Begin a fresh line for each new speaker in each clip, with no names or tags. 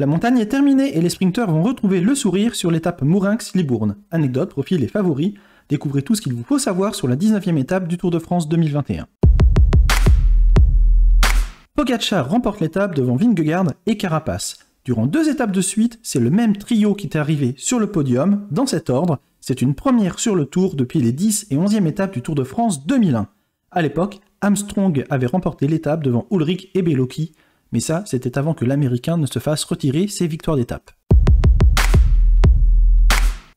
La montagne est terminée et les sprinteurs vont retrouver le sourire sur l'étape Mourinx-Libourne. Anecdotes, profils et favoris, découvrez tout ce qu'il vous faut savoir sur la 19e étape du Tour de France 2021. Pogačar remporte l'étape devant Vingegaard et Carapaz. Durant 2 étapes de suite, c'est le même trio qui est arrivé sur le podium, dans cet ordre. C'est une première sur le Tour depuis les 10 et 11e étapes du Tour de France 2001. À l'époque, Armstrong avait remporté l'étape devant Ullrich et Bellocchi, mais ça, c'était avant que l'Américain ne se fasse retirer ses victoires d'étape.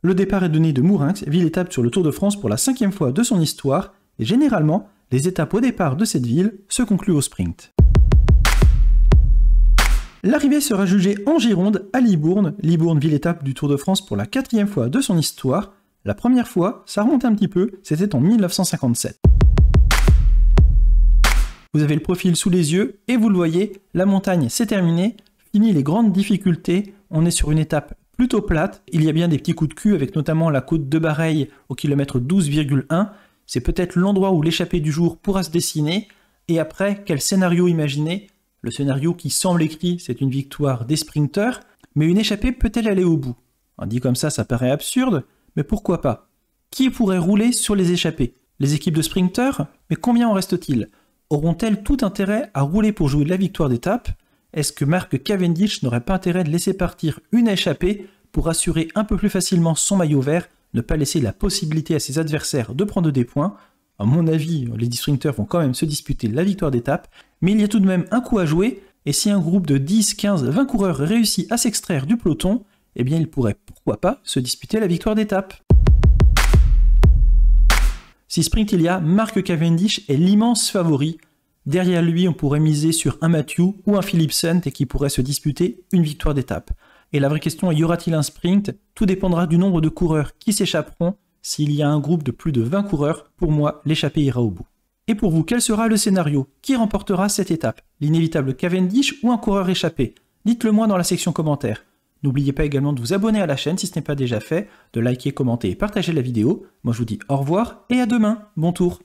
Le départ est donné de Mourinx, ville étape sur le Tour de France pour la 5e fois de son histoire, et généralement, les étapes au départ de cette ville se concluent au sprint. L'arrivée sera jugée en Gironde à Libourne, ville étape du Tour de France pour la 4e fois de son histoire. La première fois, ça remonte un petit peu, c'était en 1957. Vous avez le profil sous les yeux, et vous le voyez, la montagne c'est terminé, fini les grandes difficultés, on est sur une étape plutôt plate, il y a bien des petits coups de cul avec notamment la côte de Bareilles au kilomètre 12,1, c'est peut-être l'endroit où l'échappée du jour pourra se dessiner, et après, quel scénario imaginer? Le scénario qui semble écrit, c'est une victoire des sprinteurs, mais une échappée peut-elle aller au bout? Dit comme ça paraît absurde, mais pourquoi pas? Qui pourrait rouler sur les échappées? Les équipes de sprinteurs? Mais combien en reste-t-il? Auront-elles tout intérêt à rouler pour jouer la victoire d'étape? Est-ce que Mark Cavendish n'aurait pas intérêt de laisser partir une échappée pour assurer un peu plus facilement son maillot vert, ne pas laisser la possibilité à ses adversaires de prendre des points? À mon avis, les sprinteurs vont quand même se disputer la victoire d'étape, mais il y a tout de même un coup à jouer, et si un groupe de 10, 15, 20 coureurs réussit à s'extraire du peloton, eh bien il pourrait pourquoi pas se disputer la victoire d'étape. Si sprint il y a, Mark Cavendish est l'immense favori. Derrière lui, on pourrait miser sur un Matthew ou un Philipsen et qui pourrait se disputer une victoire d'étape. Et la vraie question est, y aura-t-il un sprint? Tout dépendra du nombre de coureurs qui s'échapperont. S'il y a un groupe de plus de 20 coureurs, pour moi, l'échappée ira au bout. Et pour vous, quel sera le scénario? Qui remportera cette étape? L'inévitable Cavendish ou un coureur échappé? Dites-le moi dans la section commentaires. N'oubliez pas également de vous abonner à la chaîne si ce n'est pas déjà fait, de liker, commenter et partager la vidéo. Moi je vous dis au revoir et à demain. Bon tour!